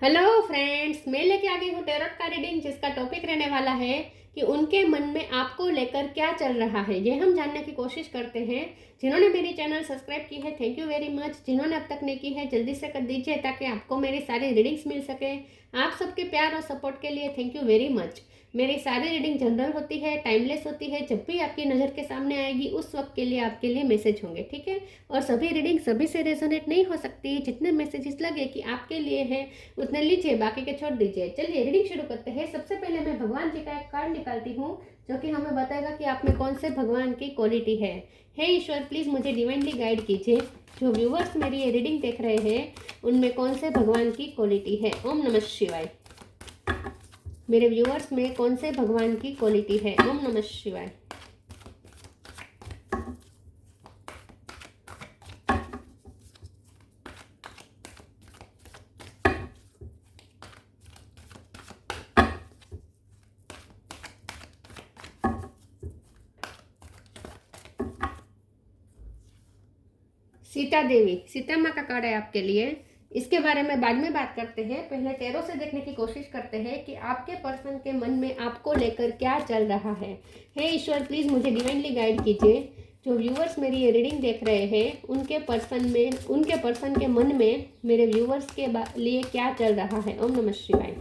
Hello friends, मैं लेके आ गई हूँ टैरोट का रीडिंग, जिसका टॉपिक रहने वाला है कि उनके मन में आपको लेकर क्या चल रहा है। ये हम जानने की कोशिश करते हैं। जिन्होंने मेरी चैनल सब्सक्राइब की है, थैंक यू वेरी मच। जिन्होंने अब तक नहीं की है, जल्दी से कर दीजिए ताकि आपको मेरी सारी रीडिंग्स मिल सके। आप सबके प्यार और सपोर्ट के लिए थैंक यू वेरी मच। मेरी सारी रीडिंग जनरल होती है, टाइमलेस होती है। जब भी आपकी नज़र के सामने आएगी उस वक्त के लिए आपके लिए मैसेज होंगे, ठीक है। और सभी रीडिंग सभी से रेजोनेट नहीं हो सकती। जितने मैसेजेस लगे कि आपके लिए है उतने लीजिए, बाकी के छोड़ दीजिए। चलिए रीडिंग शुरू करते हैं। सबसे पहले मैं भगवान जी का एक कार्ड निकालती हूँ जो कि हमें बताएगा कि आप में कौन से भगवान की क्वालिटी है। हे ईश्वर, प्लीज़ मुझे डिवाइनली गाइड कीजिए। जो व्यूवर्स मेरी ये रीडिंग देख रहे हैं उनमें कौन से भगवान की क्वालिटी है। ओम नमः शिवाय। मेरे व्यूवर्स में कौन से भगवान की क्वालिटी है। ओम नमः शिवाय। सीता देवी, सीता माँ का कार्ड है आपके लिए। इसके बारे में बाद में बात करते हैं। पहले टैरो से देखने की कोशिश करते हैं कि आपके पर्सन के मन में आपको लेकर क्या चल रहा है। हे ईश्वर, प्लीज़ मुझे डिवाइनली गाइड कीजिए। जो व्यूवर्स मेरी ये रीडिंग देख रहे हैं उनके पर्सन के मन में मेरे व्यूवर्स के लिए क्या चल रहा है। ओम नमः शिवाय।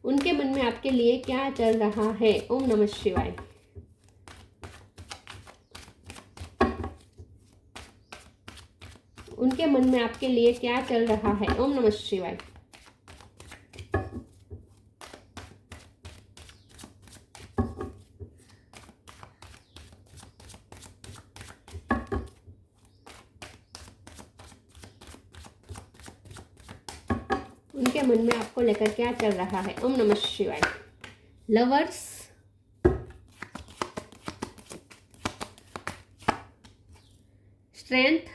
उनके मन में आपके लिए क्या चल रहा है। ओम नमः शिवाय। उनके मन में आपके लिए क्या चल रहा है। ओम नमः शिवाय। उनके मन में आपको लेकर क्या चल रहा है। ओम नमः शिवाय। Lovers, strength,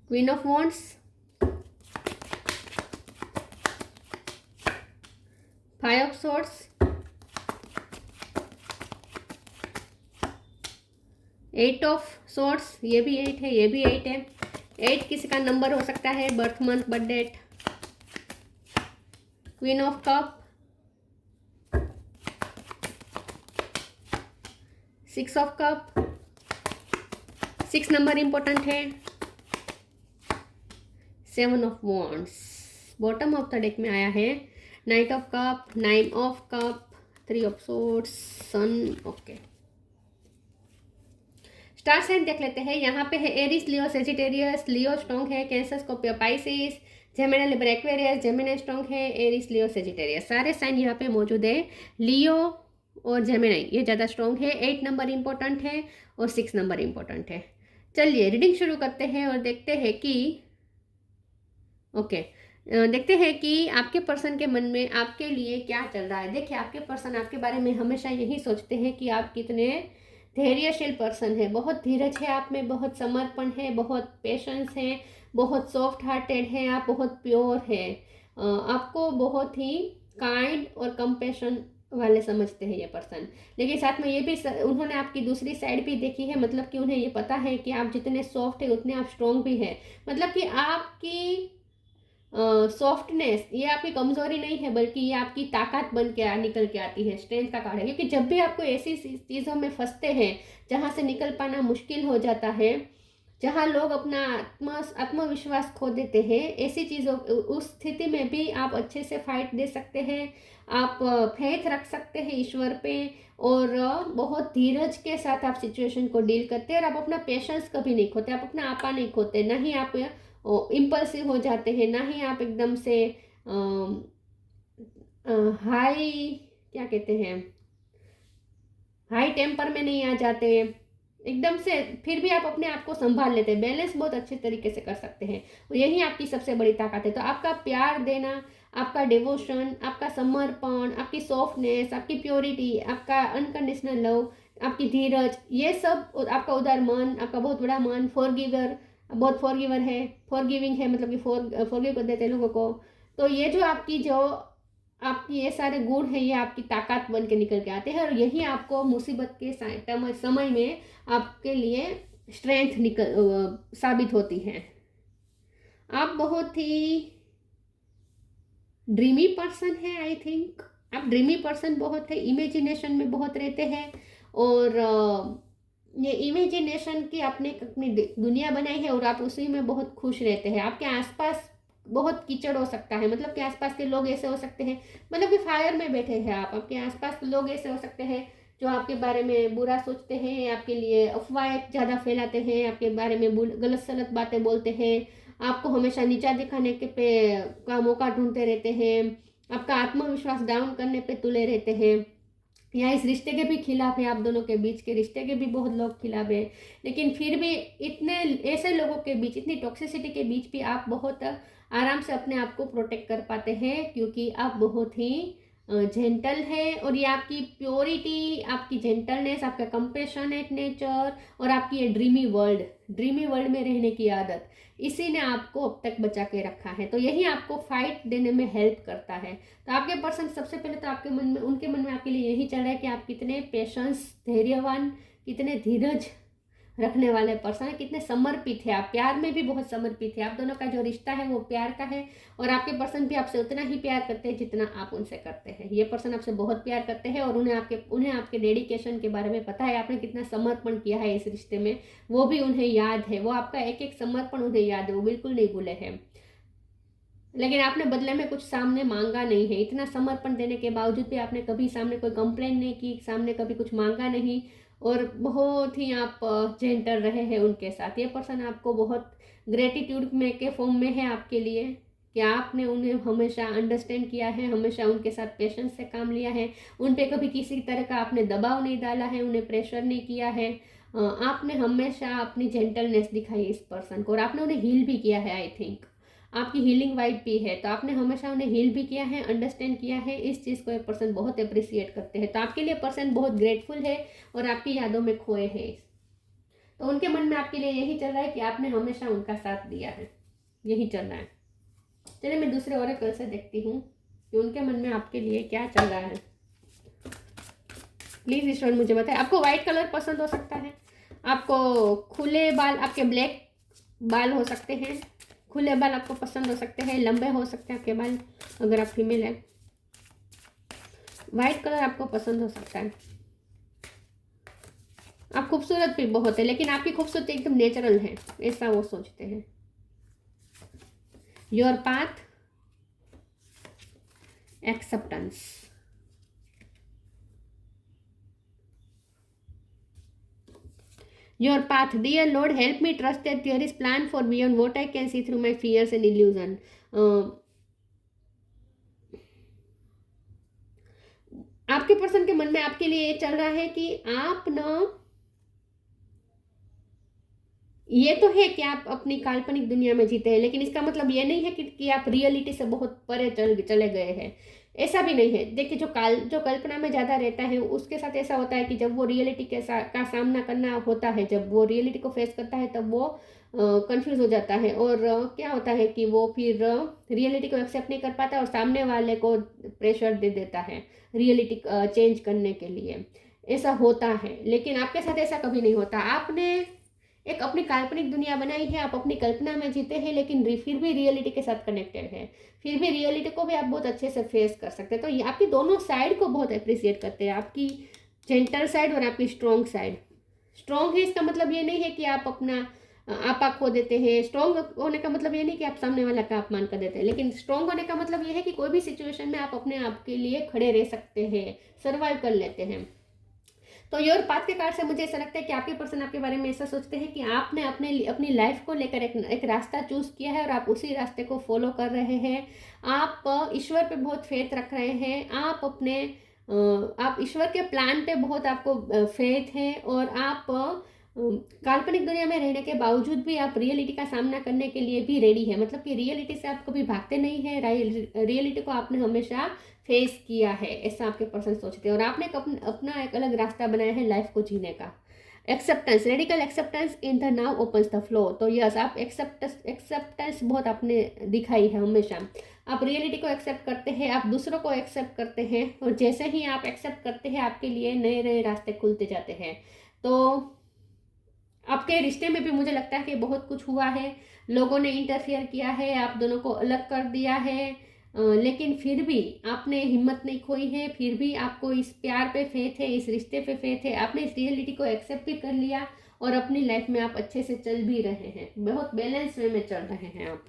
queen of wands, five of swords, eight of swords. ये भी एट है, ये भी एट है। एट किसी का नंबर हो सकता है, birth month, birth date. Queen of cup, six of cup. Six number important है। Seven of wands bottom of the deck में आया है। Knight of cup, nine of cup, three of swords, sun. Okay, star sign देख लेते हैं। यहाँ पे है Aries, Leo, Sagittarius. Leo strong है, Cancer, Scorpio, Pisces, Gemini, Libra, Aquarius. Gemini strong है, एरिस, लियो, सेजिटेरियस। सारे साइन यहाँ पे मौजूद है। लियो और जेमिनी ये ज़्यादा स्ट्रॉन्ग है। 8 नंबर इंपॉर्टेंट है और 6 नंबर इंपॉर्टेंट है। चलिए रीडिंग शुरू करते हैं और देखते हैं कि देखते हैं कि आपके पर्सन के मन में आपके लिए क्या चल रहा है। देखिए, आपके पर्सन आपके बारे में हमेशा यही सोचते हैं कि आप कितने धैर्यशील पर्सन है। बहुत धीरज है आप में, बहुत समर्पण है, बहुत पेशेंस है, बहुत सॉफ्ट हार्टेड है आप, बहुत प्योर है। आपको बहुत ही काइंड और कंपैशन वाले समझते हैं ये पर्सन। लेकिन साथ में ये भी उन्होंने आपकी दूसरी साइड भी देखी है। मतलब कि उन्हें ये पता है कि आप जितने सॉफ्ट है उतने आप स्ट्रॉन्ग भी है। मतलब कि आपकी सॉफ्टनेस ये आपकी कमजोरी नहीं है, बल्कि ये आपकी ताकत बन के निकल के आती है। स्ट्रेंथ का कार्ड है, क्योंकि जब भी आपको ऐसी चीज़ों में फंसते हैं जहाँ से निकल पाना मुश्किल हो जाता है, जहाँ लोग अपना आत्मविश्वास खो देते हैं, ऐसी चीज़ों उस स्थिति में भी आप अच्छे से फाइट दे सकते हैं। आप फेथ रख सकते हैं ईश्वर पे और बहुत धीरज के साथ आप सिचुएशन को डील करते हैं। और आप अपना पेशेंस कभी नहीं खोते, आप अपना आपा नहीं खोते, ना ही आप इम्पल्सिव हो जाते हैं, ना ही आप एकदम से हाई क्या कहते हैं हाई टेम्पर में नहीं आ जाते एकदम से। फिर भी आप अपने आप को संभाल लेते हैं, बैलेंस बहुत अच्छे तरीके से कर सकते हैं। और यही आपकी सबसे बड़ी ताकत है। तो आपका प्यार देना, आपका डिवोशन, आपका समर्पण, आपकी सॉफ्टनेस, आपकी प्योरिटी, आपका अनकंडीशनल लव, आपकी धीरज, ये सब, आपका उदार मन, आपका बहुत बड़ा मन, फॉरगिवर, बहुत फॉरगिवर है, फॉरगिविंग है, मतलब कि फॉरगिव कर देते हैं लोगों को। तो ये जो आपकी ये सारे गुण हैं, ये आपकी ताकत बन के निकल के आते हैं और यही आपको मुसीबत के समय में आपके लिए स्ट्रेंथ साबित होती है। आप बहुत ही ड्रीमी पर्सन है, आई थिंक आप ड्रीमी पर्सन बहुत है, इमेजिनेशन में बहुत रहते हैं। और ये इमेजिनेशन की आपने अपनी दुनिया बनाई है और आप उसी में बहुत खुश रहते हैं। आपके आसपास बहुत कीचड़ हो सकता है, मतलब कि आसपास के लोग ऐसे हो सकते हैं, मतलब कि फायर में बैठे हैं आप, आपके आसपास के लोग ऐसे हो सकते हैं जो आपके बारे में बुरा सोचते हैं, आपके लिए अफवाहें ज़्यादा फैलाते हैं, आपके बारे में गलत सलत बातें बोलते हैं, आपको हमेशा नीचा दिखाने के पे का मौका ढूंढते रहते हैं, आपका आत्मविश्वास डाउन करने पे तुले रहते हैं, या इस रिश्ते के भी खिलाफ है, आप दोनों के बीच के रिश्ते के भी बहुत लोग खिलाफ है। लेकिन फिर भी इतने ऐसे लोगों के बीच, इतनी टॉक्सिसिटी के बीच भी आप बहुत आराम से अपने आप को प्रोटेक्ट कर पाते हैं, क्योंकि आप बहुत ही जेंटल है। और ये आपकी प्योरिटी, आपकी जेंटलनेस, आपका कंपेशनेट नेचर और आपकी ये ड्रीमी वर्ल्ड में रहने की आदत, इसी ने आपको अब तक बचा के रखा है। तो यही आपको फाइट देने में हेल्प करता है। तो आपके पर्सन सबसे पहले तो आपके मन में, उनके मन में आपके लिए यही चल रहा है कि आप कितने पेशेंस, धैर्यवान, कितने धीरज रखने वाले पर्सन है, कितने समर्पित है। आप प्यार में भी बहुत समर्पित है, आप दोनों का जो रिश्ता है वो प्यार का है। और आपके पर्सन भी आपसे उतना ही प्यार करते हैं जितना आप उनसे करते हैं। ये पर्सन आपसे बहुत प्यार करते हैं और उन्हें आपके डेडिकेशन के बारे में पता है, आपने कितना समर्पण किया है इस रिश्ते में, वो भी उन्हें याद है। वो आपका एक एक समर्पण उन्हें याद है, वो बिल्कुल नहीं भूले हैं। लेकिन आपने बदले में कुछ सामने मांगा नहीं है। इतना समर्पण देने के बावजूद भी आपने कभी सामने कोई कंप्लेन नहीं की, सामने कभी कुछ मांगा नहीं, और बहुत ही आप जेंटल रहे हैं उनके साथ। ये पर्सन आपको बहुत ग्रेटिट्यूड में के फॉर्म में है आपके लिए, कि आपने उन्हें हमेशा अंडरस्टैंड किया है, हमेशा उनके साथ पेशेंस से काम लिया है, उन पे कभी किसी तरह का आपने दबाव नहीं डाला है, उन्हें प्रेशर नहीं किया है। आपने हमेशा अपनी जेंटलनेस दिखाई इस पर्सन को, और आपने उन्हें हील भी किया है। आई थिंक आपकी हीलिंग वाइब भी है, तो आपने हमेशा उन्हें हील भी किया है, अंडरस्टैंड किया है। इस चीज़ को एक पर्सन बहुत अप्रिसिएट करते हैं। तो आपके लिए पर्सन बहुत ग्रेटफुल है और आपकी यादों में खोए हैं। तो उनके मन में आपके लिए यही चल रहा है कि आपने हमेशा उनका साथ दिया है, यही चल रहा है। चलिए मैं दूसरे ओरेकल से देखती हूँ कि उनके मन में आपके लिए क्या चल रहा है। प्लीज ईश्वर मुझे बताए। आपको व्हाइट कलर पसंद हो सकता है, आपको खुले बाल, आपके ब्लैक बाल हो सकते हैं, खुले बाल आपको पसंद हो सकते हैं, लंबे हो सकते हैं आपके बाल अगर आप फीमेल है। वाइट कलर आपको पसंद हो सकता है। आप खूबसूरत भी बहुत है, लेकिन आपकी खूबसूरती एकदम नेचुरल है, ऐसा वो सोचते हैं। Your path, acceptance. Your path, dear lord help me trust that there is plan for beyond what I can see through my fears and illusion. आपके पर्सन के मन में आपके लिए ये चल रहा है कि आप ना, ये तो है कि आप अपनी काल्पनिक दुनिया में जीते हैं, लेकिन इसका मतलब ये नहीं है कि आप रियलिटी से बहुत परे चले गए हैं। ऐसा भी नहीं है। देखिए, जो कल्पना में ज़्यादा रहता है उसके साथ ऐसा होता है कि जब वो रियलिटी का सामना करना होता है, जब वो रियलिटी को फेस करता है, तब वो कंफ्यूज हो जाता है। और क्या होता है कि वो फिर रियलिटी को एक्सेप्ट नहीं कर पाता और सामने वाले को प्रेशर दे देता है रियलिटी चेंज करने के लिए। ऐसा होता है, लेकिन आपके साथ ऐसा कभी नहीं होता। आपने एक अपनी काल्पनिक दुनिया बनाई है, आप अपनी कल्पना में जीते हैं, लेकिन फिर भी रियलिटी के साथ कनेक्टेड है, फिर भी रियलिटी को भी आप बहुत अच्छे से फेस कर सकते हैं। तो ये आपकी दोनों साइड को बहुत अप्रिसिएट करते हैं, आपकी जेंटल साइड और आपकी स्ट्रॉन्ग साइड। स्ट्रॉन्ग है इसका मतलब ये नहीं है कि आप अपना आपा खो देते हैं। स्ट्रॉन्ग होने का मतलब ये नहीं कि आप सामने वाला का अपमान कर देते हैं, लेकिन स्ट्रॉन्ग होने का मतलब ये है कि कोई भी सिचुएशन में आप अपने आप के लिए खड़े रह सकते हैं, सर्वाइव कर लेते हैं। तो योर पाथ के कार्ड से मुझे ऐसा लगता है कि आपके पर्सन आपके बारे में ऐसा सोचते हैं कि आपने अपनी लाइफ को लेकर एक रास्ता चूज किया है और आप उसी रास्ते को फॉलो कर रहे हैं। आप ईश्वर पे बहुत फेथ रख रहे हैं, आप ईश्वर के प्लान पे बहुत आपको फेथ है, और आप काल्पनिक दुनिया में रहने के बावजूद भी आप रियलिटी का सामना करने के लिए भी रेडी है। मतलब कि रियलिटी से आप कभी भागते नहीं है, रियलिटी को आपने हमेशा फेस किया है, ऐसा आपके पर्सन सोचते हैं। और आपने अपना एक अलग रास्ता बनाया है लाइफ को जीने का। Acceptance, radical acceptance in the now opens the flow. तो यस, आप एक्सेप्टेंस बहुत आपने दिखाई है हमेशा। आप रियलिटी को एक्सेप्ट करते हैं, आप दूसरों को एक्सेप्ट करते हैं, और जैसे ही आप एक्सेप्ट करते हैं आपके लिए नए नए रास्ते खुलते जाते हैं। तो आपके रिश्ते में भी मुझे लगता है कि बहुत कुछ हुआ है। लोगों ने इंटरफियर किया है, आप दोनों को अलग कर दिया है, लेकिन फिर भी आपने हिम्मत नहीं खोई है, फिर भी आपको इस प्यार पे फेथ है, इस रिश्ते पे फेथ है, आपने इस रियलिटी को एक्सेप्ट भी कर लिया और अपनी लाइफ में आप अच्छे से चल भी रहे हैं, बहुत बैलेंस वे में चल रहे हैं आप।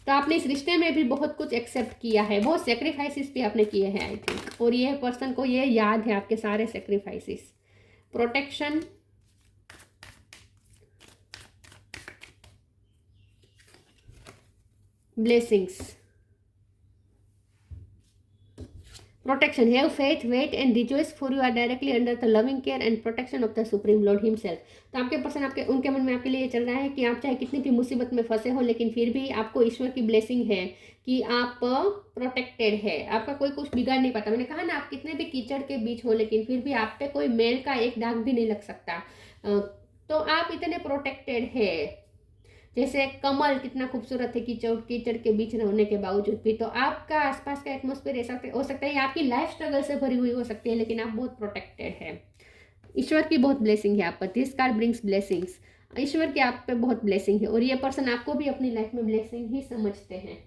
तो आपने इस रिश्ते में भी बहुत कुछ एक्सेप्ट किया है, बहुत सेक्रीफाइसेस भी आपने किए हैं आई थिंक, और ये पर्सन को ये याद है आपके सारे sacrifices. Protection, blessings, protection, have faith, wait and rejoice, for you are directly under the loving care and protection of the supreme lord himself। तो आपके पर्सन आपके उनके मन में आपके लिए चल रहा है कि आप चाहे कितनी भी मुसीबत में फंसे हो, लेकिन फिर भी आपको ईश्वर की ब्लेसिंग है कि आप प्रोटेक्टेड है, आपका कोई कुछ बिगाड़ नहीं पाता। मैंने कहा ना, आप कितने भी कीचड़ के बीच हो, लेकिन फिर भी आप पे कोई मेल का एक दाग भी नहीं लग सकता। तो आप इतने प्रोटेक्टेड है, जैसे कमल कितना खूबसूरत है कीचड़ कीचड़ के बीच होने के बावजूद भी। तो आपका आसपास का एटमोस्फेयर ऐसा हो सकता है, आपकी लाइफ स्ट्रगल से भरी हुई हो सकती है, लेकिन आप बहुत प्रोटेक्टेड है। ईश्वर की बहुत ब्लेसिंग है आप पर। This card brings blessings. ईश्वर की आप पे बहुत ब्लेसिंग है, और ये पर्सन आपको भी अपनी लाइफ में ब्लेसिंग ही समझते हैं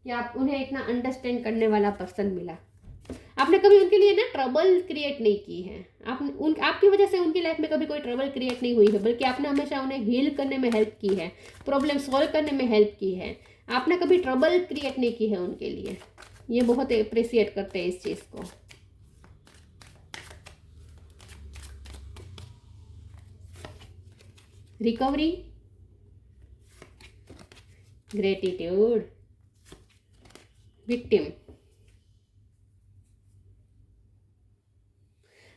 कि आप उन्हें इतना अंडरस्टैंड करने वाला पर्सन मिला। आपने कभी उनके लिए ना ट्रबल क्रिएट नहीं की है, आपकी वजह से उनकी लाइफ में कभी कोई ट्रबल क्रिएट नहीं हुई है, बल्कि आपने हमेशा उन्हें हील करने में हेल्प की है, प्रॉब्लम सॉल्व करने में हेल्प की है। आपने कभी ट्रबल क्रिएट नहीं की है उनके लिए। ये बहुत अप्रिशिएट करते हैं इस चीज़ को। Recovery, gratitude, victim.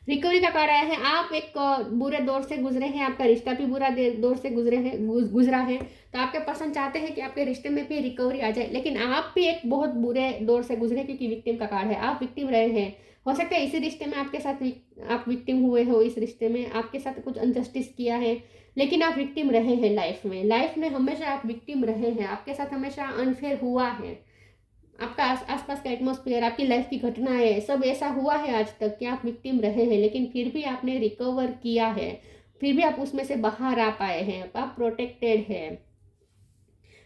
रिकवरी का कार्ड आया है। आप एक बुरे दौर से गुजरे हैं, आपका रिश्ता भी बुरा दौर से गुजरा है, तो आपके पर्सन चाहते हैं कि आपके रिश्ते में भी रिकवरी आ जाए, लेकिन आप भी एक बहुत बुरे दौर से गुजरे, क्योंकि विक्टिम का कार्ड है। आप विक्टिम रहे हैं, हो सकता है इसी रिश्ते में आपके साथ आप विक्टिम हुए हो, इस रिश्ते में आपके साथ कुछ अनजस्टिस किया है, लेकिन आप विक्टिम रहे हैं लाइफ में हमेशा आप विक्टिम रहे हैं, आपके साथ हमेशा अनफेयर हुआ है। आपका आसपास का एटमॉस्फेयर, आपकी लाइफ की घटनाएं, सब ऐसा हुआ है आज तक कि आप विक्टिम रहे हैं, लेकिन फिर भी आपने रिकवर किया है, फिर भी आप उसमें से बाहर आ पाए हैं, आप प्रोटेक्टेड है।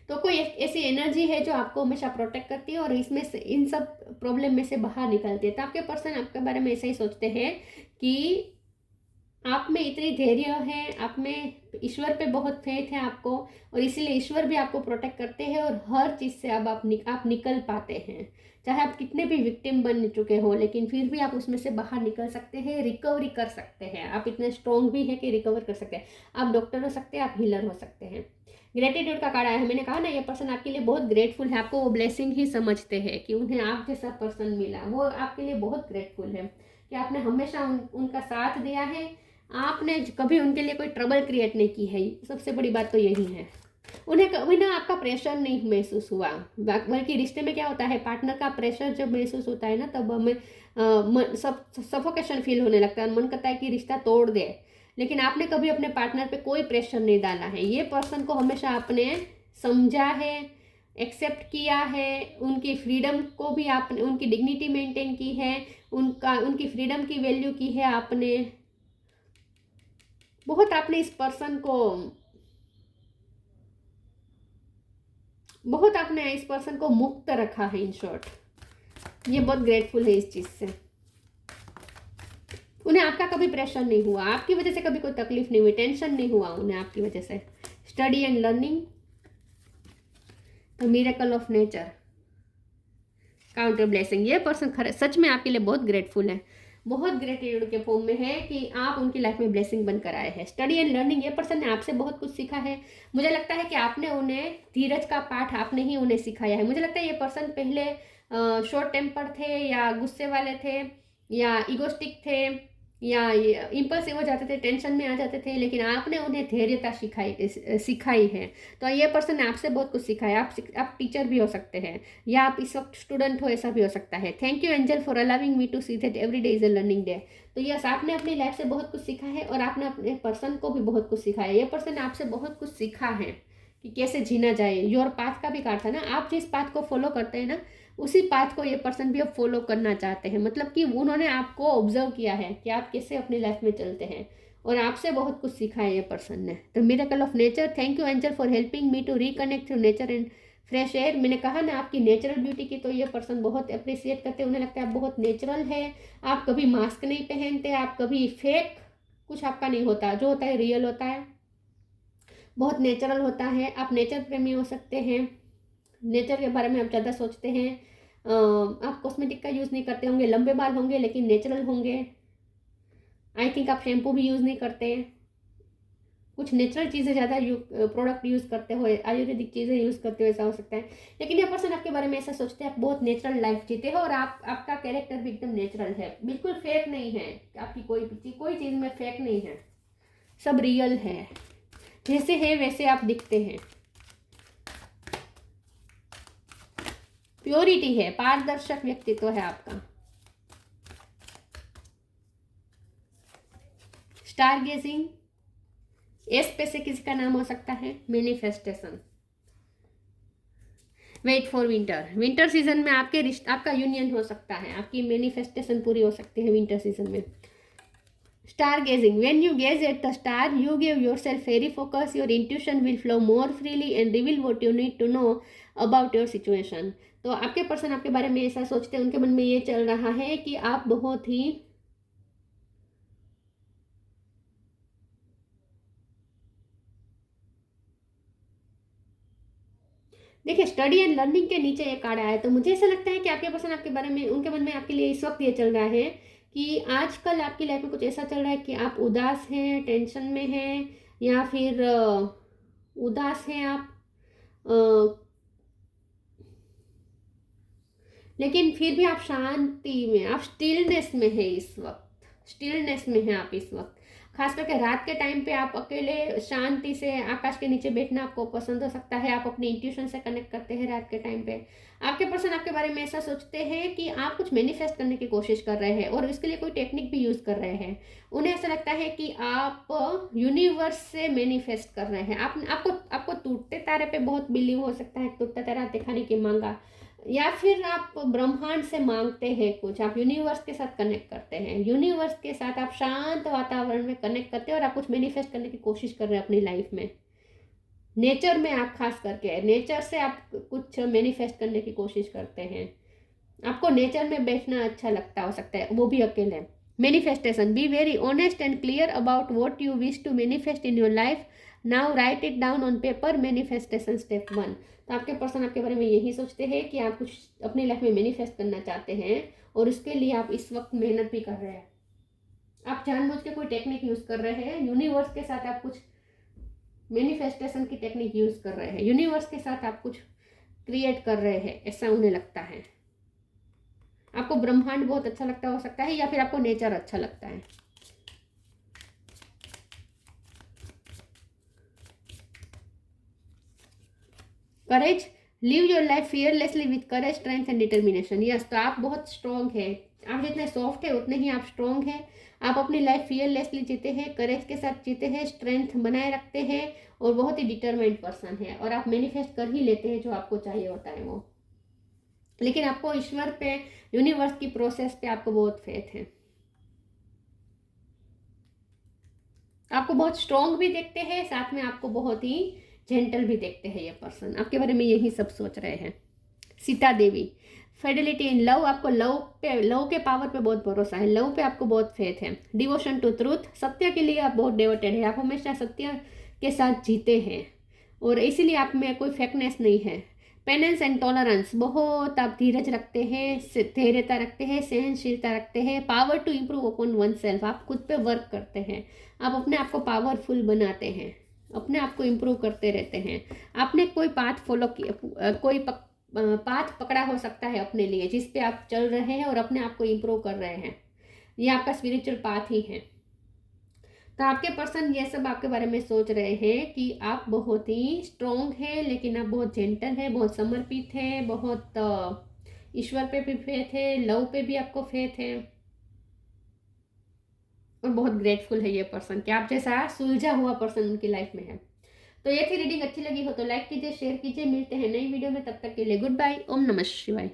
तो कोई ऐसी एनर्जी है जो आपको हमेशा प्रोटेक्ट करती है और इसमें से इन सब प्रॉब्लम में से बाहर निकलती है। तो आपके पर्सन आपके बारे में ऐसा ही सोचते हैं कि आप में इतनी धैर्य है, आप में ईश्वर पे बहुत फेथ है आपको, और इसीलिए ईश्वर भी आपको प्रोटेक्ट करते हैं, और हर चीज़ से अब आप निकल पाते हैं। चाहे आप कितने भी विक्टिम बन चुके हो, लेकिन फिर भी आप उसमें से बाहर निकल सकते हैं, रिकवरी कर सकते हैं। आप इतने स्ट्रॉन्ग भी है कि रिकवर कर सकते हैं। आप डॉक्टर हो सकते हैं, आप हीलर हो सकते हैं। ग्रेटिट्यूड का कार्ड आया है। मैंने कहा ना, ये पर्सन आपके लिए बहुत ग्रेटफुल है, आपको वो ब्लेसिंग ही समझते हैं कि उन्हें आप जैसा पर्सन मिला। वो आपके लिए बहुत ग्रेटफुल है कि आपने हमेशा उनका साथ दिया है, आपने कभी उनके लिए कोई ट्रबल क्रिएट नहीं की है। सबसे बड़ी बात तो यही है। उन्हें कभी ना आपका प्रेशर नहीं महसूस हुआ, बल्कि रिश्ते में क्या होता है, पार्टनर का प्रेशर जब महसूस होता है ना, तब हमें सफोकेशन फील होने लगता है, मन करता है कि रिश्ता तोड़ दे। लेकिन आपने कभी अपने पार्टनर पे कोई प्रेशर नहीं डाला है। ये पर्सन को हमेशा आपने समझा है, एक्सेप्ट किया है, उनकी फ्रीडम को भी आपने, उनकी डिग्निटी मेंटेन की है, उनकी फ्रीडम की वैल्यू की है आपने। बहुत आपने इस पर्सन को मुक्त रखा है। इन शॉर्ट, ये बहुत ग्रेटफुल है इस चीज़ से। उन्हें आपका कभी प्रेशर नहीं हुआ, आपकी वजह से कभी कोई तकलीफ नहीं हुई, टेंशन नहीं हुआ उन्हें आपकी वजह से। Study and learning, the miracle of nature, counter blessing. ये पर्सन सच में आपके लिए बहुत ग्रेटफुल है, बहुत ग्रेटिट्यूड के फॉर्म में है कि आप उनकी लाइफ में ब्लेसिंग बनकर आए हैं। स्टडी एंड लर्निंग, ये पर्सन ने आपसे बहुत कुछ सीखा है। मुझे लगता है कि आपने उन्हें धीरज का पाठ आपने ही उन्हें सिखाया है। मुझे लगता है ये पर्सन पहले शॉर्ट टेम्पर थे, या गुस्से वाले थे, या इगोस्टिक थे, या इम्पल्सिव हो जाते थे, टेंशन में आ जाते थे, लेकिन आपने उन्हें धैर्यता सिखाई है। तो ये पर्सन ने आपसे बहुत कुछ सीखा है। आप टीचर भी हो सकते हैं, या आप इस वक्त स्टूडेंट हो, ऐसा भी हो सकता है। Thank you angel for allowing me to see that every day is a learning day. तो यस, आपने अपनी लाइफ से बहुत कुछ सीखा है, और आपने अपने पर्सन को भी बहुत कुछ सिखाया है। ये पर्सन ने आपसे बहुत कुछ सीखा है कि कैसे जीना जाए। योर पाथ का भी कार्ड था ना, आप जिस पाथ को फॉलो करते हैं ना, उसी पाथ को ये पर्सन भी अब फॉलो करना चाहते हैं। मतलब कि उन्होंने आपको ऑब्जर्व किया है कि आप कैसे अपनी लाइफ में चलते हैं, और आपसे बहुत कुछ सीखा है ये पर्सन ने। तो miracle of nature, thank you angel for helping me to reconnect through nature and fresh air. मैंने कहा ना आपकी नेचुरल ब्यूटी की तो ये पर्सन बहुत अप्रिशिएट करते हैं, उन्हें लगता है आप बहुत नेचुरल है, आप कभी मास्क नहीं पहनते, आप कभी फेक कुछ आपका नहीं होता, जो होता है रियल होता है, बहुत नेचुरल होता है। आप नेचर प्रेमी हो सकते हैं, नेचर के बारे में आप ज़्यादा सोचते हैं। आप कॉस्मेटिक का यूज़ नहीं करते होंगे, लंबे बाल होंगे लेकिन नेचुरल होंगे। आई थिंक आप शैम्पू भी यूज़ नहीं करते, कुछ नेचुरल चीज़ें ज़्यादा प्रोडक्ट यूज़ करते हुए, आयुर्वेदिक चीज़ें यूज़ करते हुए ऐसा हो सकता है। लेकिन ये पर्सन आपके बारे में ऐसा सोचते हैं आप बहुत नेचुरल लाइफ जीते हो और आपका कैरेक्टर भी एकदम नेचुरल है, बिल्कुल फेक नहीं है। आपकी कोई चीज़ में फेक नहीं है, सब रियल है, जैसे है वैसे आप दिखते हैं। प्योरिटी है, पारदर्शक व्यक्तित्व है आपका। स्टार गेजिंग, एस पे से किसी का नाम हो सकता है। Manifestation, wait for winter, winter season में आपका यूनियन हो सकता है, आपकी मैनिफेस्टेशन पूरी हो सकती है विंटर सीजन में। Star gazing, when you gaze at the star you give yourself very focus, your intuition will flow more freely and reveal what you need to know about your situation. तो आपके person आपके बारे में ऐसा सोचते हैं, उनके मन में ये चल रहा है कि आप बहुत ही देखिए स्टडी एंड लर्निंग के नीचे एक कार्ड आया है, तो मुझे ऐसा लगता है कि आपके पर्सन आपके बारे में, उनके मन में आपके लिए इस वक्त ये चल रहा है कि आजकल आपकी लाइफ में कुछ ऐसा चल रहा है कि आप उदास हैं, टेंशन में हैं, या फिर उदास हैं आप, लेकिन फिर भी आप शांति में, आप स्टिलनेस में है इस वक्त, स्टिलनेस में है आप इस वक्त। खास करके रात के टाइम पे आप अकेले शांति से आकाश के नीचे बैठना आपको पसंद हो सकता है, आप अपनी इंट्यूशन से कनेक्ट करते हैं रात के टाइम पे। आपके पर्सन आपके बारे में ऐसा सोचते हैं कि आप कुछ मैनिफेस्ट करने की कोशिश कर रहे हैं और इसके लिए कोई टेक्निक भी यूज़ कर रहे हैं। उन्हें ऐसा लगता है कि आप यूनिवर्स से मैनिफेस्ट कर रहे हैं। आपको टूटते तारे पे बहुत बिलीव हो सकता है, टूटता तारा दिखाने की मांगा, या फिर आप ब्रह्मांड से मांगते हैं कुछ, आप यूनिवर्स के साथ कनेक्ट करते हैं, यूनिवर्स के साथ आप शांत वातावरण में कनेक्ट करते हैं और आप कुछ मैनिफेस्ट करने की कोशिश कर रहे हैं अपनी लाइफ में। नेचर में आप खास करके नेचर से आप कुछ मैनिफेस्ट करने की कोशिश करते हैं। आपको नेचर में बैठना अच्छा लगता हो सकता है, वो भी अकेले। Manifestation, be very honest and clear about what you wish to manifest in your life, now write it down on paper, manifestation step 1। तो आपके पर्सन आपके बारे में यही सोचते हैं कि आप कुछ अपनी लाइफ में मैनिफेस्ट करना चाहते हैं और उसके लिए आप इस वक्त मेहनत भी कर रहे हैं। आप जानबूझ के कोई टेक्निक यूज़ कर रहे हैं, यूनिवर्स के साथ आप कुछ मैनिफेस्टेशन की टेक्निक यूज़ कर रहे हैं, यूनिवर्स के साथ आप कुछ क्रिएट कर रहे हैं, ऐसा उन्हें लगता है। आपको ब्रह्मांड बहुत अच्छा लगता हो सकता है, या फिर आपको नेचर अच्छा लगता है। Courage, live your life fearlessly with courage, strength and determination. Yes, तो आप बहुत स्ट्रॉन्ग है, आप जितने सॉफ्ट है उतने ही आप स्ट्रॉन्ग हैं। आप अपनी लाइफ फियरलेसली जीते हैं, करेज के साथ जीते हैं, स्ट्रेंथ बनाए रखते हैं और बहुत ही डिटरमाइंड पर्सन है, और आप मैनिफेस्ट कर ही लेते हैं जो आपको चाहिए होता है वो। लेकिन आपको ईश्वर पे, यूनिवर्स की प्रोसेस पे आपको बहुत फेथ है। आपको बहुत स्ट्रॉन्ग भी देखते हैं, साथ में आपको बहुत ही जेंटल भी देखते हैं ये पर्सन। आपके बारे में यही सब सोच रहे हैं। Sita Devi, Fidelity in love, आपको लव के पावर पे बहुत भरोसा है, लव पे आपको बहुत फेथ है। डिवोशन टू ट्रूथ, सत्य के लिए आप बहुत डिवोटेड है, आप हमेशा सत्य के साथ जीते हैं और इसीलिए आप में कोई फेकनेस नहीं है। पेनेंस एंड टॉलरेंस, बहुत आप धीरज रखते हैं, धैर्यता रखते हैं, सहनशीलता रखते हैं। Power to improve upon oneself, आप खुद पे वर्क करते हैं, आप अपने आप को पावरफुल बनाते हैं, अपने आप को इम्प्रूव करते रहते हैं। आपने कोई पाथ फॉलो किया, कोई पाथ पकड़ा हो सकता है अपने लिए जिस पे आप चल रहे हैं और अपने आप को इम्प्रूव कर रहे हैं, ये आपका स्पिरिचुअल पाथ ही है। तो आपके पर्सन ये सब आपके बारे में सोच रहे हैं कि आप बहुत ही स्ट्रॉन्ग हैं, लेकिन आप बहुत जेंटल है, बहुत समर्पित है, बहुत ईश्वर पे भी फेथ है, लव पे भी आपको फेथ है और बहुत ग्रेटफुल है ये पर्सन कि आप जैसा सुलझा हुआ पर्सन उनकी लाइफ में है। तो ये थी रीडिंग, अच्छी लगी हो तो लाइक कीजिए, शेयर कीजिए। मिलते हैं नई वीडियो में, तब तक के लिए गुड बाय। ओम नमः शिवाय।